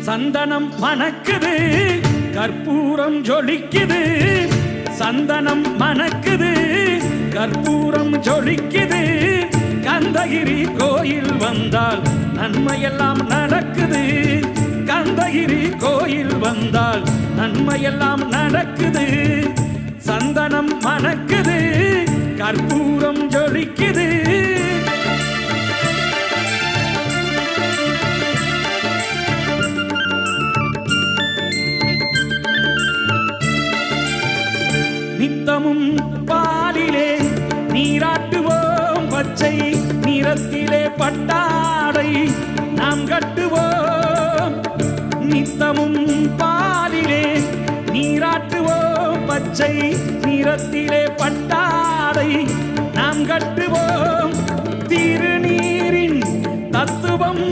சந்தனம் மணக்குது கற்பூரம் ஜொலிக்குது சந்தனம் மணக்குது கற்பூரம் ஜொலிக்குது கந்தகிரி கோயில் வந்தால் நன்மையெல்லாம் நடக்குது கந்தகிரி கோயில் வந்தால் நன்மையெல்லாம் நடக்குது சந்தனம் மணக்குது கற்பூரம் ஜொலிக்குது நித்தமும் பாலிலே நீராட்டுவோம் பச்சை நிறத்திலே பட்டாடை நாம் கட்டுவோம் நித்தமும் பாலிலே நீராட்டுவோம் பச்சை நிறத்திலே பட்டாடை நாம் கட்டுவோம் திருநீரின் தத்துவம்